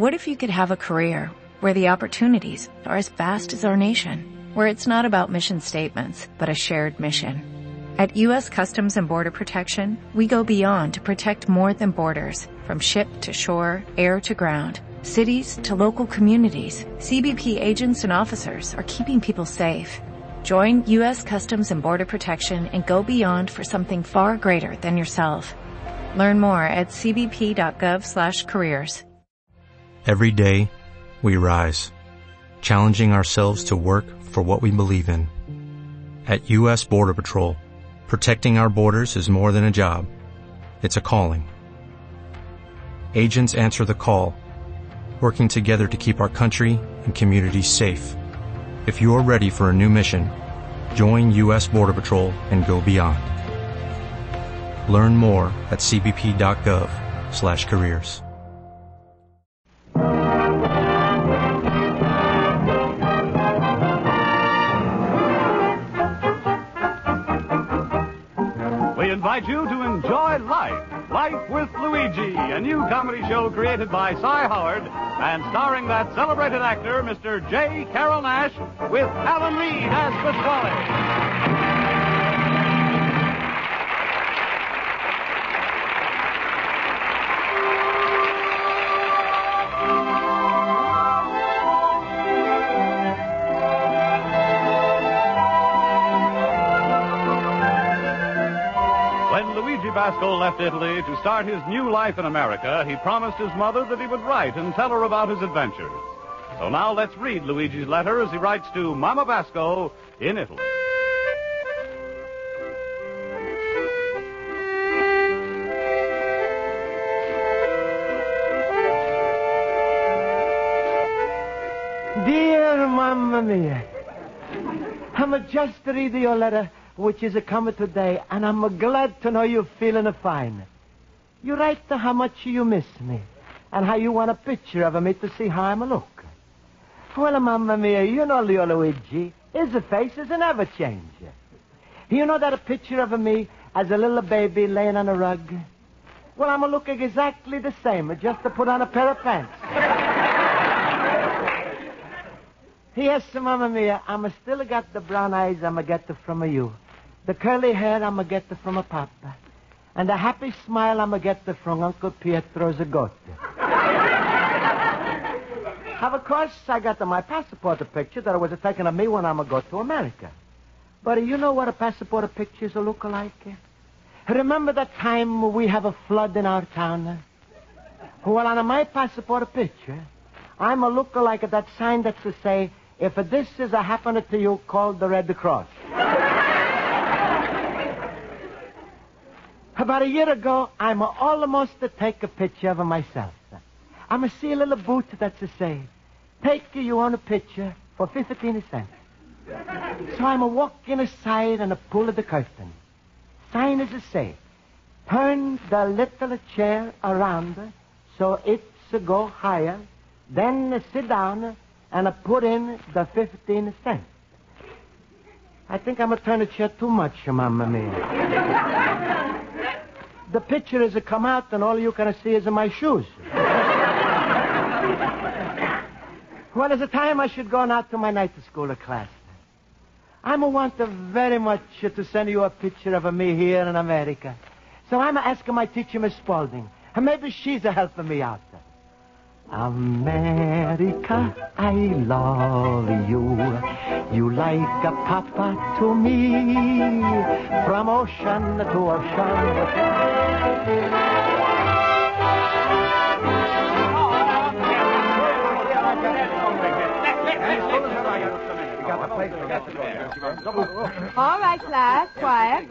What if you could have a career where the opportunities are as vast as our nation, where it's not about mission statements, but a shared mission? At U.S. Customs and Border Protection, we go beyond to protect more than borders, from ship to shore, air to ground, cities to local communities. CBP agents and officers are keeping people safe. Join U.S. Customs and Border Protection and go beyond for something far greater than yourself. Learn more at cbp.gov/careers. Every day, we rise, challenging ourselves to work for what we believe in. At U.S. Border Patrol, protecting our borders is more than a job. It's a calling. Agents answer the call, working together to keep our country and communities safe. If you are ready for a new mission, join U.S. Border Patrol and go beyond. Learn more at cbp.gov/careers. We invite you to enjoy Life with Luigi, a new comedy show created by Cy Howard and starring that celebrated actor, Mr. J. Carrol Naish, with Alan Reed as Pasquale. Luigi Basco left Italy to start his new life in America. He promised his mother that he would write and tell her about his adventures. So now let's read Luigi's letter as he writes to Mama Basco in Italy. Dear Mamma Mia, I'm just reading your letter, which is coming today, and I'm glad to know you're feeling fine. You write how much you miss me, and how you want a picture of me to see how I'm look. Well, Mamma Mia, you know Leo Luigi, his face has never changed. You know that a picture of me as a little baby laying on a rug? Well, I'm looking exactly the same, just to put on a pair of pants. Yes, Mamma Mia, I'm still got the brown eyes I'm get from you. The curly hair I'm get from a papa. And the happy smile I'm get from Uncle Pietro's goat. Of course, I got my passport picture that was taken of me when I'm go to America. But you know what a passport pictures look like? Remember that time we have a flood in our town? Well, on my passport picture, I'm a look like that sign that to say, if this is a happening to you, call the Red Cross. About a year ago, I'm almost to take a picture of myself. I'm see a little boot that's to say, take your own picture for 15 cents. So I'm walking aside and pull the curtain. Sign is to say, turn the little chair around so it's go higher, then sit down and put in the 15 cents. I think I'm turn the chair too much, Mamma Mia. The picture is come out and all you can see is my shoes. Well, it's a time I should go now to my night school class. I'm want very much to send you a picture of me here in America. So I'm asking my teacher, Miss Spaulding, and maybe she's helping me out. America, I love you. You like a papa to me, from ocean to ocean. All right, class. Quiet.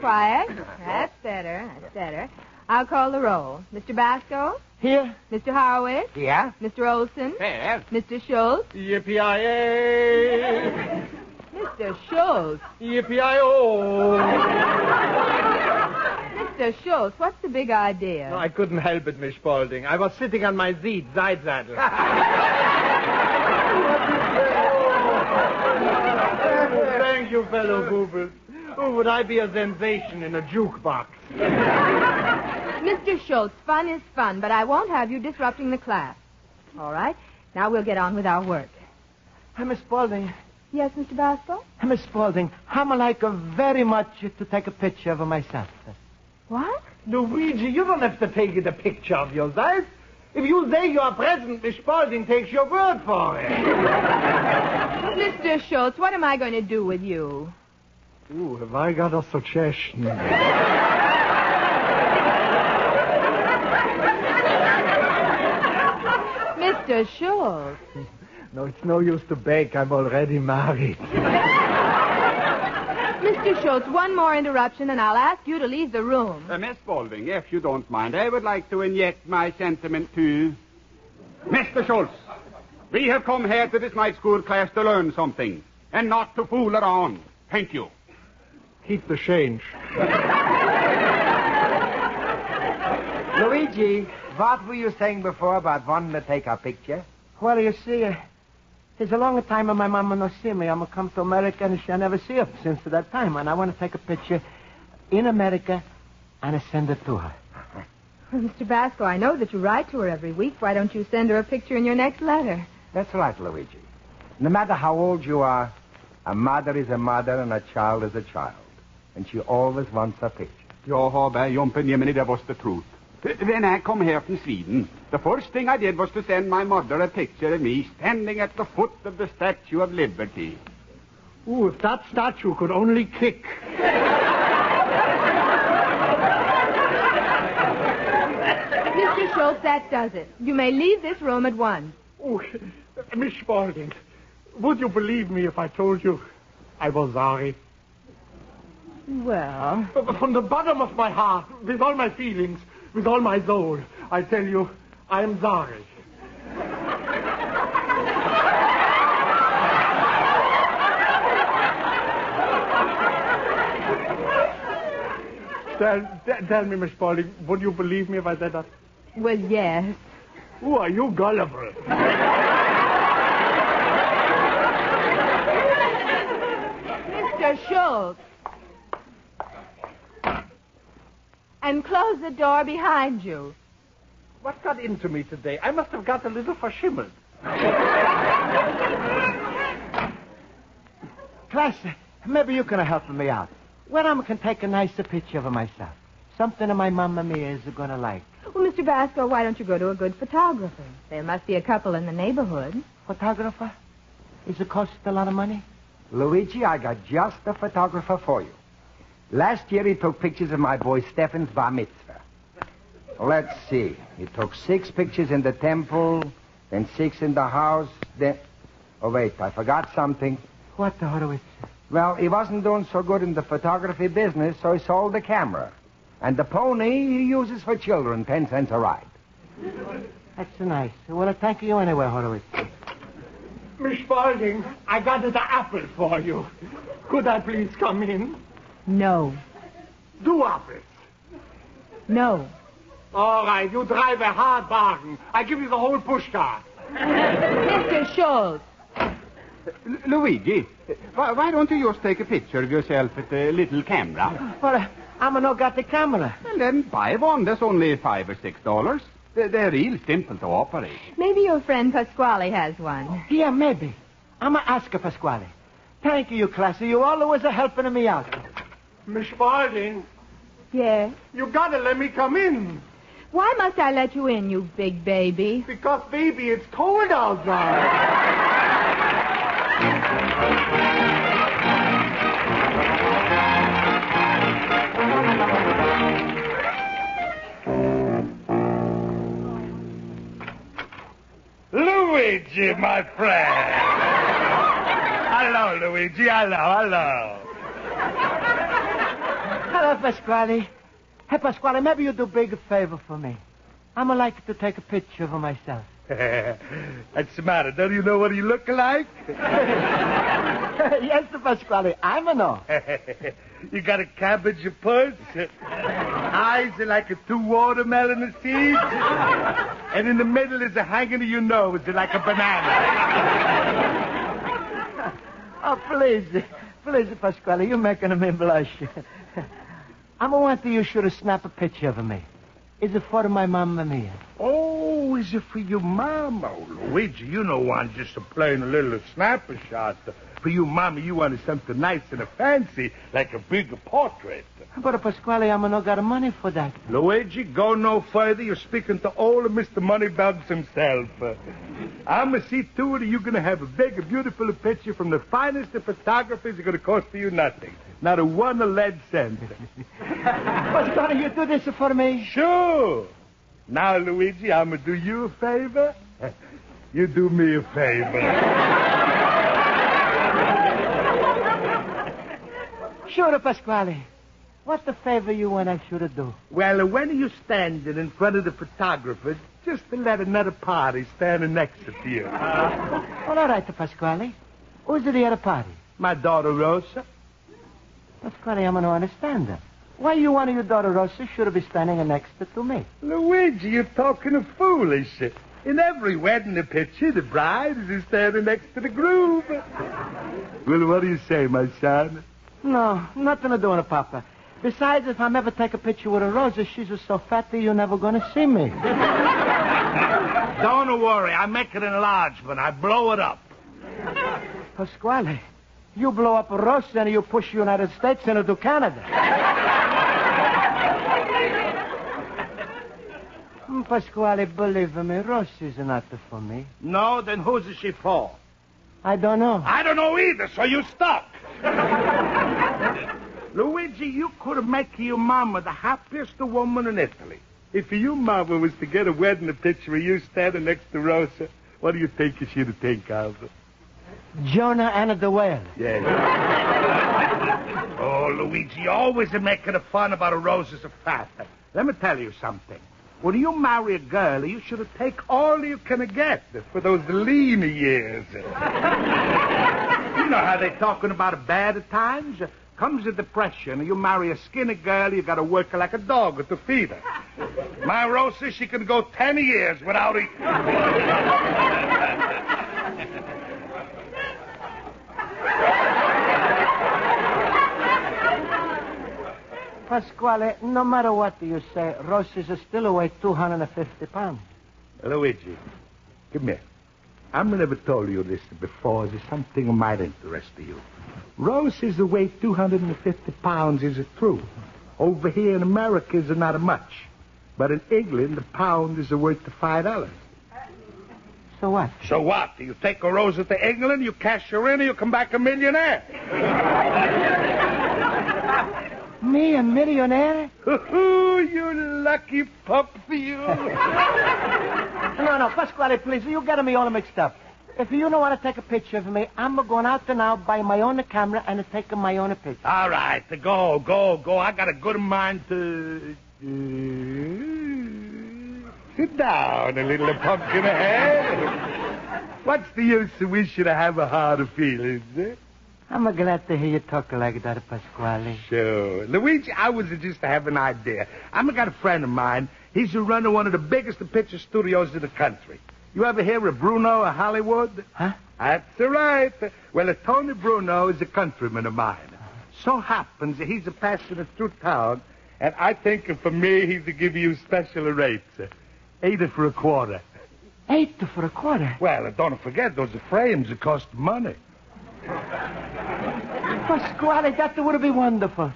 That's better. I'll call the roll. Mr. Basco? Here. Mr. Horowitz? Yeah? Mr. Olson? Here. Mr. Schultz? Yippee-yi-yay! Mr. Schultz? Yippee-yi-oh! Mr. Schultz, what's the big idea? No, I couldn't help it, Miss Spaulding. I was sitting on my seat, side saddle. Thank you, fellow goobers. Oh, would I be a sensation in a jukebox? Mr. Schultz, fun is fun, but I won't have you disrupting the class. All right. Now we'll get on with our work. Miss Spaulding. Yes, Mr. Basco? Miss Spaulding, I'm like very much to take a picture of myself. What? Luigi, you don't have to take the picture of yourself. If you say you are present, Miss Spaulding takes your word for it. Mr. Schultz, what am I going to do with you? Ooh, have I got a suggestion? Mr. Schultz. No, it's no use to beg. I'm already married. Mr. Schultz, one more interruption and I'll ask you to leave the room. Miss Spaulding, if you don't mind, I would like to inject my sentiment too. Mr. Schultz, we have come here to this night school class to learn something, and not to fool around. Thank you. Keep the change. Luigi, what were you saying before about wanting to take a picture? Well, you see, it's a long time my mama no see me. I'm come to America and she never see her since that time. And I want to take a picture in America and I send it to her. Well, Mr. Basco, I know that you write to her every week. Why don't you send her a picture in your next letter? That's right, Luigi. No matter how old you are, a mother is a mother and a child is a child. And she always wants a picture. Jag har bara jumpen Jiminy, that was the truth. When I come here from Sweden, the first thing I did was to send my mother a picture of me standing at the foot of the Statue of Liberty. Ooh, if that statue could only kick. Mr. Schultz, that does it. You may leave this room at once. Oh, Miss Spaulding, would you believe me if I told you I was sorry? Well... From the bottom of my heart, with all my feelings, with all my soul, I tell you, I am sorry. Tell me, Miss Spaulding, would you believe me if I said that? Well, yes. Who are you gullible? Mr. Schultz. And close the door behind you. What got into me today? I must have got a little verschimmelt. Class, maybe you can help me out. When I can take a nicer picture of myself. Something that my mama and me is going to like. Well, Mr. Basco, why don't you go to a good photographer? There must be a couple in the neighborhood. Photographer? Is it cost a lot of money? Luigi, I got just the photographer for you. Last year he took pictures of my boy Stefan's bar mitzvah. Let's see. He took 6 pictures in the temple, then 6 in the house, then... Oh, wait, I forgot something. What the Horowitz? Well, he wasn't doing so good in the photography business, so he sold the camera. And the pony he uses for children, 10 cents a ride. That's nice. Well, I thank you anyway, Horowitz. Miss Spaulding, I got the apple for you. Could I please come in? No. 2 apples. No. All right, you drive a hard bargain. I give you the whole pushcart. Mr. Schultz. Luigi, why don't you just take a picture of yourself with a little camera? Well, I'm not got the camera. And then buy one. That's only $5 or $6. They're real simple to operate. Maybe your friend Pasquale has one. Yeah, maybe. I'm going to ask Pasquale. Thank you, Classy. You always are helping me out. Miss Spaulding, Yes? you gotta let me come in. Why must I let you in, you big baby? Because, baby, it's cold outside. Luigi, my friend. Hello, Luigi. Hello. Hello, Pasquale. Hey, Pasquale, maybe you do a big favor for me. I'm like to take a picture of myself. What's the matter? Don't you know what you look like? Yes, Pasquale, I know. You got a cabbage puss. Eyes are like 2 watermelon seeds. And in the middle is a hanging of your nose like a banana. Oh, please, Pasquale, you're making me blush. I'm want you should snap a picture of me. Is it for my mamma mia? Oh, is it for your mama? Oh, Luigi, you don't want just a plain little snapper shot. For you, Mama, you wanted something nice and fancy, like a bigger portrait. But, Pasquale, I'm not got money for that. Luigi, go no further. You're speaking to old Mr. Moneybags himself. I'm going to see to it you're going to have a big, beautiful picture from the finest of photographers. It's going to cost you nothing. Not a one lead cent. Pasquale, you do this for me? Sure. Now, Luigi, I'm going to do you a favor. You do me a favor. Sure, Pasquale. What the favor you want I should do? Well, when you're standing in front of the photographer, just to let another party standing next to you. Well, all right, Pasquale. Who's the other party? My daughter, Rosa. Pasquale, I'm going to understand that. Why you want your daughter, Rosa, should be standing next to me? Luigi, you're talking of foolish. In every wedding picture, the bride is standing next to the groom. Well, what do you say, my son? No, nothing to do with it, Papa. Besides, if I ever take a picture with a Rosa, she's so fat that you're never going to see me. Don't worry. I make it enlargement. I blow it up. Pasquale, you blow up a Rosa and you push the United States into Canada. Pasquale, believe me, Rosa is not for me. No, then who's she for? I don't know. I don't know either, so you stuck. Luigi, you could have made your mama the happiest woman in Italy. If your mama was to get a wedding picture of you standing next to Rosa, what do you think she'd think of? Jonah and the whale. Yeah. Oh, Luigi, you always are making fun about a Rosa's fat. Let me tell you something. When you marry a girl, you should take all you can get for those lean years. You know how they're talking about bad times? Comes a depression, you marry a skinny girl, you got to work like a dog to feed her. My Rosa, she can go 10 years without eating. Pasquale, no matter what you say, Rosa's still weigh 250 pounds. Luigi, come here. I've never told you this before. It's something that might interest you. Rosa's weight 250 pounds is true. Over here in America is not much. But in England, the pound is worth $5. So what? So what? You take a Rosa to England, you cash her in, and you come back a millionaire. Me, a millionaire? You lucky pup, you. No, Pasquale, please, you got me all mixed up. If you don't want to take a picture of me, I'm going out there now, buy my own camera, and take my own picture. All right, go. I got a good mind to... sit down, a little pumpkin head. What's the use of wishing to have a hard feelings, eh? I'm glad to hear you talk like that, Pasquale. Sure. Luigi, I was just to have an idea. I've got a friend of mine. He's running one of the biggest picture studios in the country. You ever hear of Bruno of Hollywood? Huh? That's right. Well, Tony Bruno is a countryman of mine. So happens that he's passing through town, and I think for me he's to give you special rates. 8 for a quarter. 8 for a quarter? Well, don't forget, those frames cost money. Pasquale, that would be wonderful.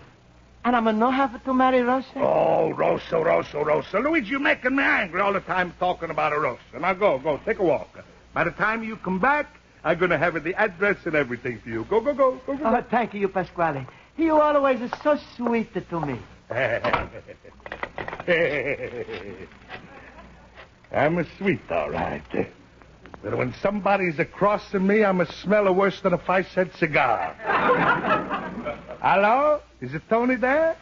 And I'm not have to marry Rosa? Oh, Rosa. Luigi, you're making me angry all the time talking about a Rosa. Now go, take a walk. By the time you come back, I'm going to have the address and everything for you. Go. Oh, thank you, Pasquale. You always are so sweet to me. I'm sweet, all right. But when somebody's crossing me, I'm a smeller worse than a 5-cent cigar. Hello? Is it Tony there?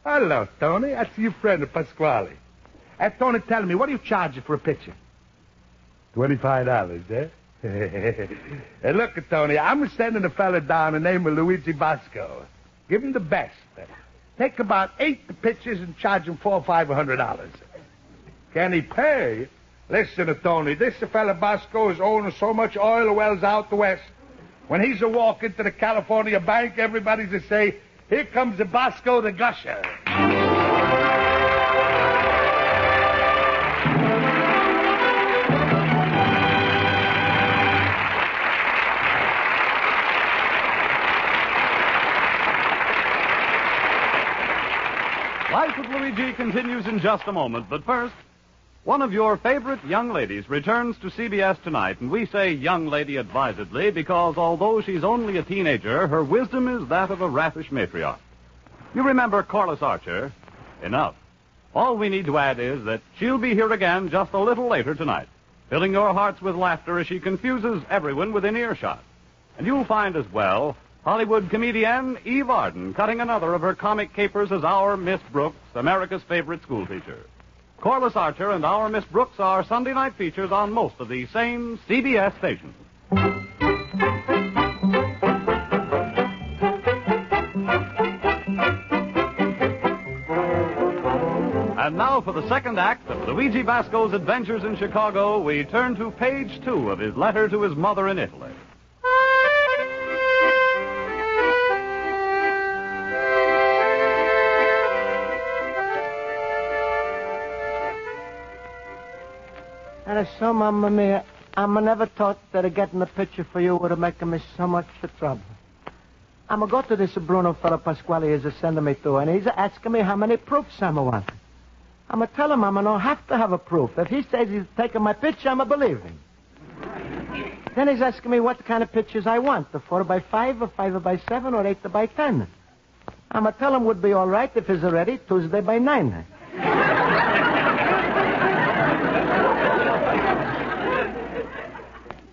Hello, Tony. That's your friend, Pasquale. Tony, tell me, what do you charge for a picture? $25, eh? Hey, look, Tony, I'm sending a fella down the name of Luigi Basco. Give him the best. Take about 8 pictures and charge him $400 or $500. Can he pay? Listen, Tony, this fella Basco is owning so much oil wells out the west. When he's a walk into the California bank, everybody's a say, here comes the Basco the gusher. continues in just a moment, but first, one of your favorite young ladies returns to CBS tonight, and we say young lady advisedly because although she's only a teenager, her wisdom is that of a raffish matriarch. You remember Corliss Archer? Enough. All we need to add is that she'll be here again just a little later tonight, filling your hearts with laughter as she confuses everyone within earshot. And you'll find as well Hollywood comedian Eve Arden cutting another of her comic capers as our Miss Brooks, America's favorite schoolteacher. Corliss Archer and our Miss Brooks are Sunday night features on most of the same CBS stations. And now for the second act of Luigi Basco's adventures in Chicago, we turn to page 2 of his letter to his mother in Italy. And so, Mamma Mia, I never thought that getting a picture for you would have made me so much trouble. I'm going to go to this Bruno fellow Pasquale is sending me to, and he's asking me how many proofs I want. I'm going to tell him I don't have to have a proof. If he says he's taking my picture, I'm going to believe him. Then he's asking me what kind of pictures I want, the 4x5 or 5x7 or 8x10. I'm going to tell him would be all right if he's ready Tuesday by 9.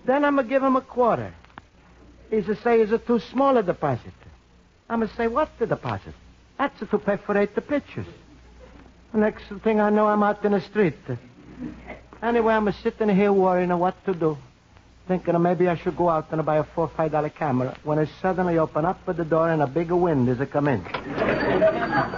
Then I'm going to give him a quarter. He's to say, is it too small a deposit? I'm going to say, what's the deposit? That's to pay for 8 pictures. The next thing I know, I'm out in the street. Anyway, I'm sitting here worrying what to do. Thinking maybe I should go out and buy a $4 or $5 camera when I suddenly open up the door and a big wind is come in.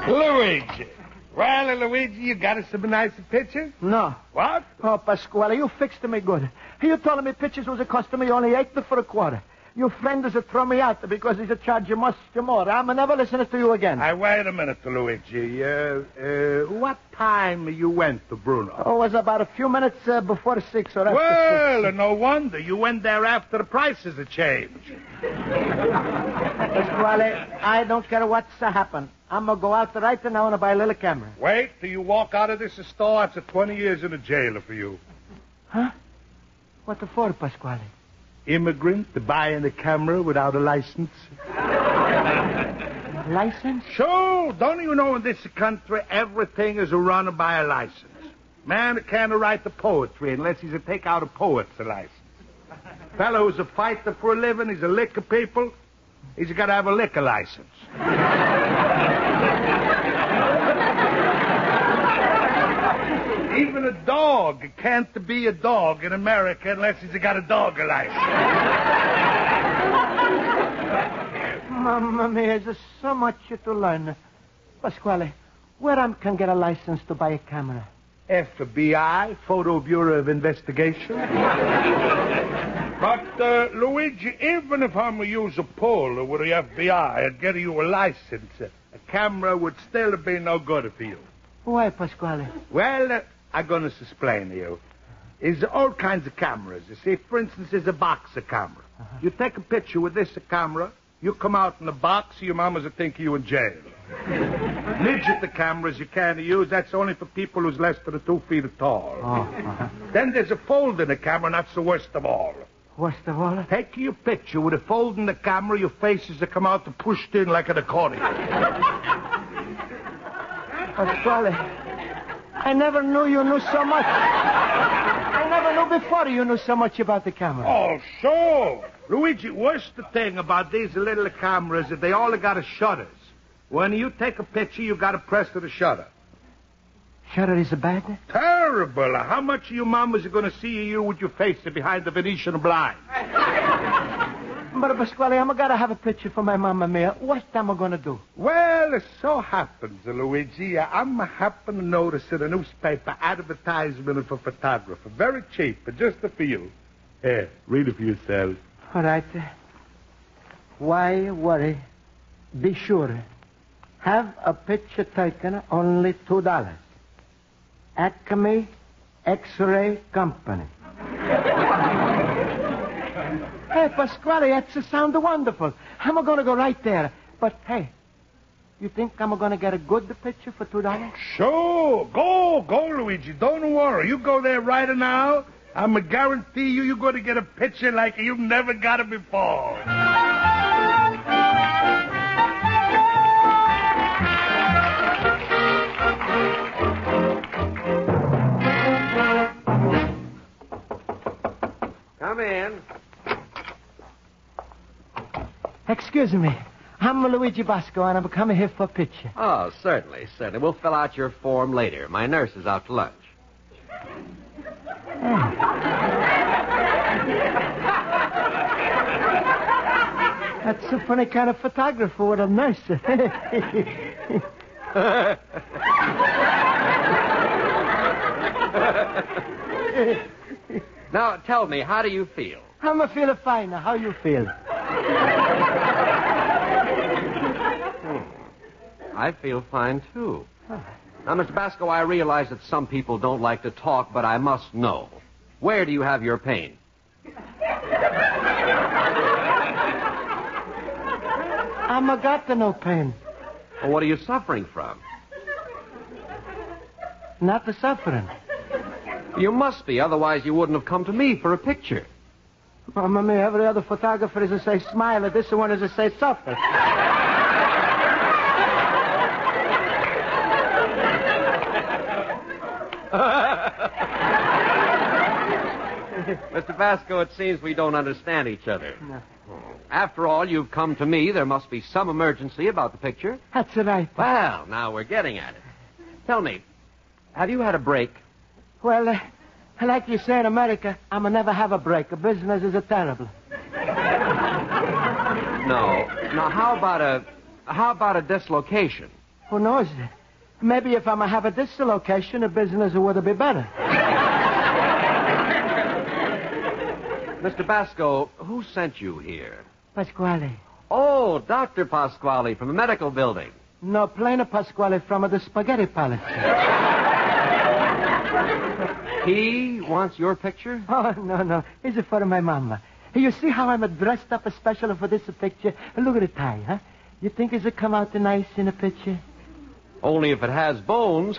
Luigi. Well, Luigi, you got us some nice pictures? No. What? Oh, Pasquale, you fixed me good. You told me pictures was costing me only 8 for a quarter. Your friend is throw me out because he's charge you much more. I'm never listening to you again. Wait a minute, Luigi. What time you went to Bruno? Oh, it was about a few minutes before 6 or after 6. Well, no wonder. You went there after the prices had changed. Pasquale, I don't care what's happened. I'm going to go out right now and buy a little camera. Wait till you walk out of this store. It's 20 years in a jail for you. Huh? What for, Pasquale? Immigrant buying a camera without a license. License? Sure. Don't you know in this country everything is run by a license? Man can't write the poetry unless he's take out a poet's license. Fellow who's a fighter for a living, he's a liquor people, he's got to have a liquor license. Even a dog can't be a dog in America unless he's got a dog license. Mamma mia, there's so much to learn. Pasquale, where I can get a license to buy a camera? FBI, Photo Bureau of Investigation. But, Luigi, even if I'm going to use a poll with the FBI and get you a license, a camera would still be no good for you. Why, Pasquale? Well, I'm going to explain to you. There's all kinds of cameras. You see, for instance, there's a boxer camera. Uh-huh. You take a picture with this camera, you come out in the box, your mamas will think you in jail. Midget cameras you can't use. That's only for people who's less than 2 feet tall. Oh, uh-huh. Then there's a folding camera, and that's the worst of all. Worst of all? Take your picture with a fold in the camera, your faces will come out pushed in like an accordion. Pasquale, I never knew you knew so much. I never knew before you knew so much about the camera. Oh, sure. Luigi, what's the thing about these little cameras that they all got shutters? When you take a picture, you got to press to the shutter. Shutter is bad? Terrible. How much of your mamas are going to see you with your face behind the Venetian blind? But, Pasquale, I'm going to have a picture for my Mamma Mia. What am I going to do? Well, it so happens, Luigi, I'm happen to notice in a newspaper advertisement for photographer. Very cheap, just for you. Here, read it for yourself. All right. Why worry? Be sure. Have a picture taken, only $2. Acme X-Ray Company. Hey, Pasquale, that sounds wonderful. I'm going to go right there. But, hey, You think I'm going to get a good picture for $2? Sure. Go, Luigi. Don't worry. You go there right now. I'm going to guarantee you're going to get a picture like you've never got it before. Come in. Excuse me. I'm Luigi Basco, and I'm coming here for a picture. Oh, certainly. We'll fill out your form later. My nurse is out to lunch. That's a funny kind of photographer with a nurse. Now, tell me, how do you feel? I'm feeling fine. Now, how you feel? I feel fine, too. Now, Mr. Basco, I realize that some people don't like to talk, but I must know. Where do you have your pain? I'm got no pain. Well, what are you suffering from? Not the suffering. You must be, otherwise you wouldn't have come to me for a picture. Mamma mia, every other photographer is to say smile, this one is to say suffer. Mr. Basco, it seems we don't understand each other. No. After all, you've come to me. There must be some emergency about the picture. That's right. Well, now we're getting at it. Tell me, have you had a break? Well, like you say in America, I'ma never have a break. A business is terrible. No. Now, how about a dislocation? Who knows? Maybe if I'ma have a dislocation, the business would be better. Mr. Basco, who sent you here? Pasquale. Oh, Dr. Pasquale from the medical building. No, plain Pasquale from the spaghetti palace. He wants your picture? Oh, no. It's for my mama. You see how I'm dressed up especially for this picture? Look at the tie, huh? You think it'll come out nice in a picture? Only if it has bones.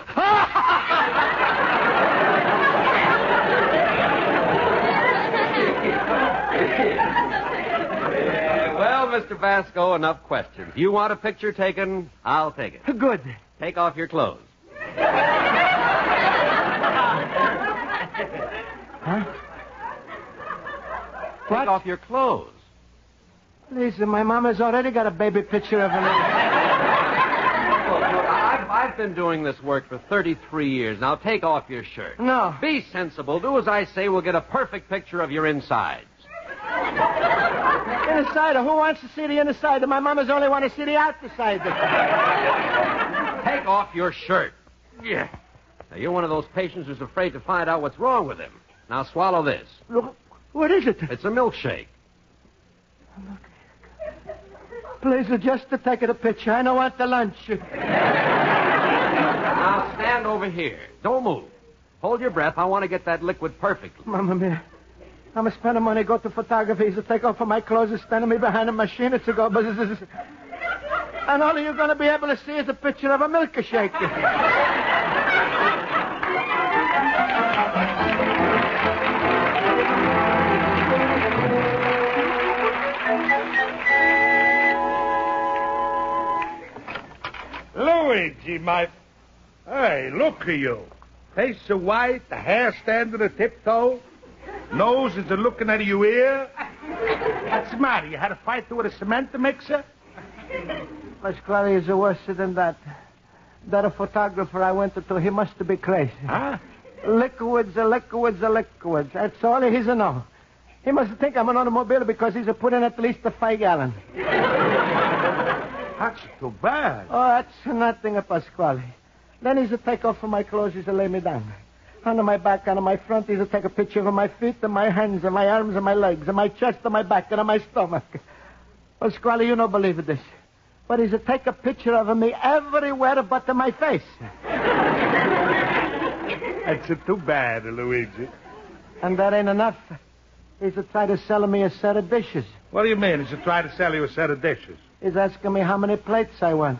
Well, Mr. Basco, enough questions. You want a picture taken? I'll take it. Good. Take off your clothes. Huh? Take off your clothes. Please, my mama's already got a baby picture of her. Look, I've been doing this work for 33 years. Now take off your shirt. No. Be sensible. Do as I say. We'll get a perfect picture of your insides. Inside? Who wants to see the inside? My mama's only want to see the outside. Take off your shirt. Yeah. Now, you're one of those patients who's afraid to find out what's wrong with him. Now swallow this. Look, what is it? It's a milkshake. Please, just to take a picture. I don't want the lunch. Now stand over here. Don't move. Hold your breath. I want to get that liquid perfectly. Mamma mia. I'm spending money, go to photography, to take off my clothes, and standing me behind a machine to go. And all you're going to be able to see is a picture of a milkshake. Luigi, Hey, look at you. Face so white, the hair standing a tiptoe. Nose is looking at your ear. What's the matter? You had a fight with a cement mixer? Pasquale is worse than that. That a photographer I went to, he must be crazy. Huh? Liquids. That's all he's a know. He must think I'm an automobile because he's put in at least 5 gallons. That's too bad. Oh, that's nothing, Pasquale. Then he's to take off my clothes, he's to lay me down. On my back, on my front, he's to take a picture of my feet and my hands and my arms and my legs and my chest and my back and my stomach. Pasquale, you don't believe this. But he's to take a picture of me everywhere but my face. That's too bad, Luigi. And that ain't enough. He's to try to sell me a set of dishes. What do you mean? He's to try to sell you a set of dishes? He's asking me how many plates I want.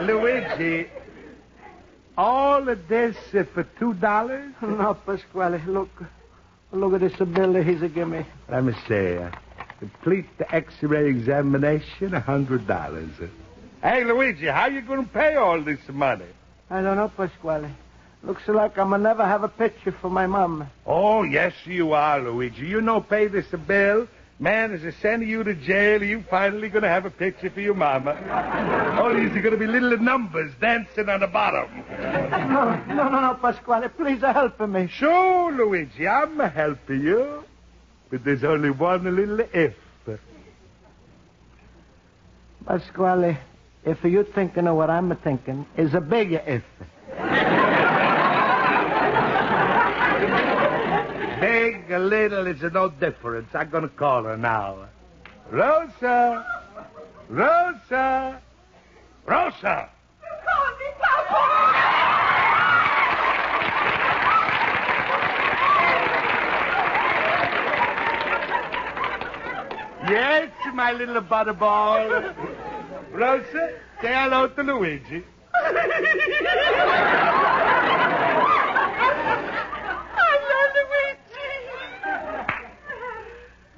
Luigi, all of this for $2? No, Pasquale, look at this bill that he's given me. Let me see. Complete the X-ray examination, $100. Hey, Luigi, how you going to pay all this money? I don't know, Pasquale. Looks like I'm going to never have a picture for my mom. Oh, yes, you are, Luigi. You know, pay this bill. Man, as they're sending you to jail, you finally going to have a picture for your mama. All these are going to be little numbers dancing on the bottom. No, Pasquale. Please help me. Sure, Luigi, I'm helping you. But there's only one little if. Pasquale, if you're thinking of what I'm thinking, is a bigger if. Big, a little, it's no difference. I'm going to call her now. Rosa! Rosa! Rosa! Call me, Papa! Yes, my little butterball. Rosa, say hello to Luigi.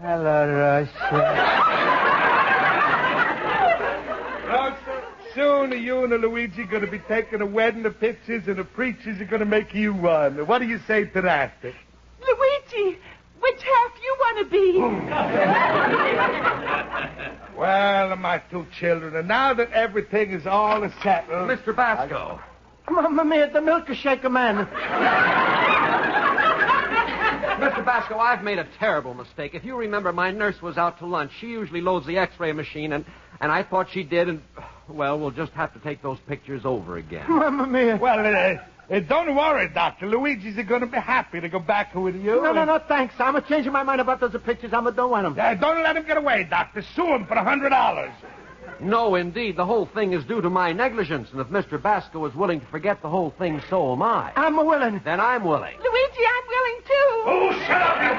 Hello, Rosa. Rosa, soon you and Luigi going to be taking a wedding of pictures, and the preachers are going to make you one. What do you say to that? Luigi, which half you want to be? Well, my two children, and now that everything is all settled... Mr. Basco. Mamma mia, the milkshake man. Mr. Basco, I've made a terrible mistake. If you remember, my nurse was out to lunch. She usually loads the X-ray machine, and I thought she did, and, well, we'll just have to take those pictures over again. Mamma mia. Well, don't worry, Doctor. Luigi's going to be happy to go back with you. No, thanks. I'm changing my mind about those pictures. I don't want them. Don't let him get away, Doctor. Sue him for $100. No, indeed. The whole thing is due to my negligence, and if Mr. Basco is willing to forget the whole thing, so am I. I'm willing. Then I'm willing. Luigi, I'm willing, too. Oh, shut up, you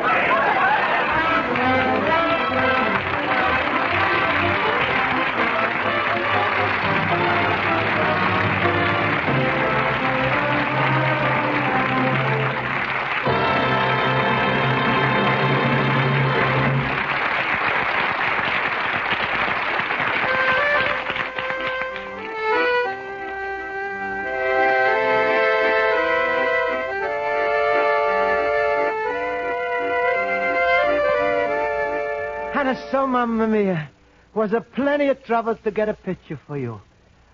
And so, Mamma Mia, was a plenty of trouble to get a picture for you.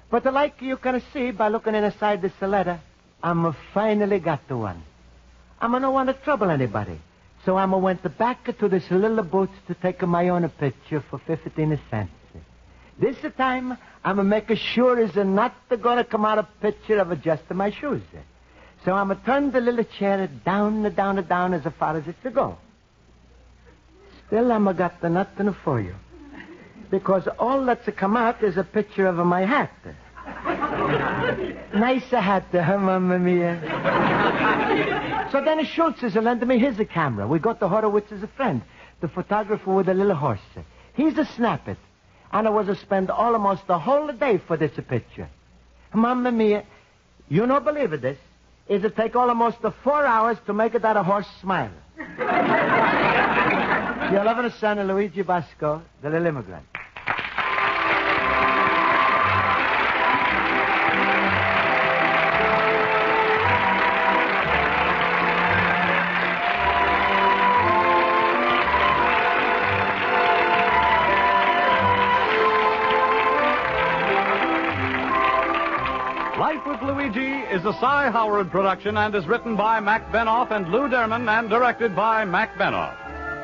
But like you can see by looking inside this letter, I'm finally got the one. I'm no want to trouble anybody. So I'm went back to this little booth to take my own picture for 15 cents. This time, I'm making sure is not going to come out a picture of just my shoes. So I'm turn the little chair down as far as it to go. Still, I'm got nothing for you. Because all that's come out is a picture of my hat. Nice hat, Mamma Mia. So then Schultz is lending me his camera. We got the Horowitz as a friend, the photographer with the little horse. He's a snap it. And I was to spend almost the whole day for this picture. Mamma Mia, you don't believe it, this. It'll take almost 4 hours to make that a horse smile. Your loving son, Luigi Basco, the little immigrant. Life with Luigi is a Cy Howard production and is written by Mac Benoff and Lou Derman and directed by Mac Benoff.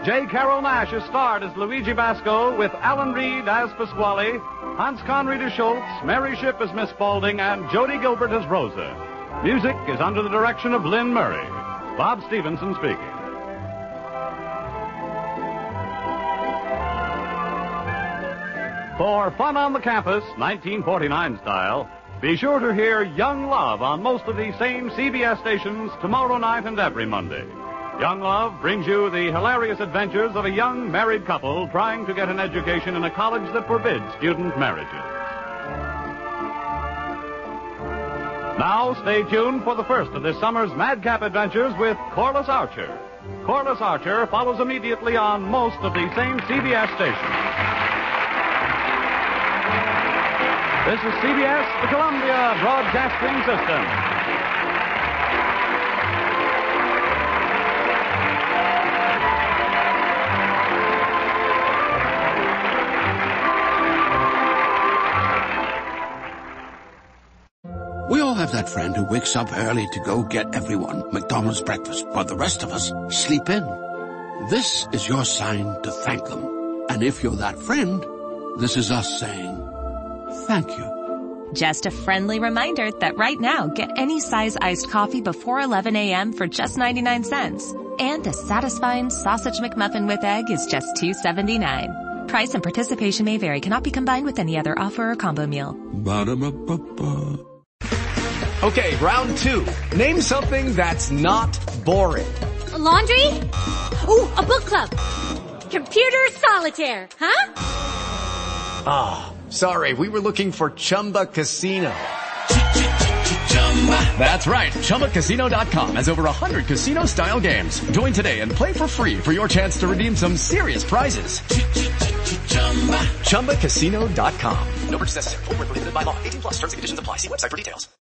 J. Carroll Nash is starred as Luigi Basco with Alan Reed as Pasquale, Hans Conried as Schultz, Mary Shipp as Miss Spaulding, and Jody Gilbert as Rosa. Music is under the direction of Lynn Murray. Bob Stevenson speaking. For Fun on the Campus, 1949 style, Be sure to hear Young Love on most of these same CBS stations tomorrow night and every Monday. Young Love brings you the hilarious adventures of a young married couple trying to get an education in a college that forbids student marriages. Now, stay tuned for the first of this summer's madcap adventures with Corliss Archer. Corliss Archer follows immediately on most of the same CBS stations. This is CBS, the Columbia Broadcasting System. We all have that friend who wakes up early to go get everyone McDonald's breakfast, while the rest of us sleep in. This is your sign to thank them. And if you're that friend, this is us saying thank you. Just a friendly reminder that right now, get any size iced coffee before 11 a.m. for just 99 cents. And a satisfying sausage McMuffin with egg is just $2.79. Price and participation may vary. Cannot be combined with any other offer or combo meal. Ba-da-ba-ba-ba. Okay, round two. Name something that's not boring. A laundry? Ooh, a book club. Computer solitaire, huh? Ah, sorry, we were looking for Chumba Casino. That's right, ChumbaCasino.com has over 100 casino-style games. Join today and play for free for your chance to redeem some serious prizes. ChumbaCasino.com. No purchase necessary. Void where prohibited by law. 18+ terms and conditions apply. See website for details.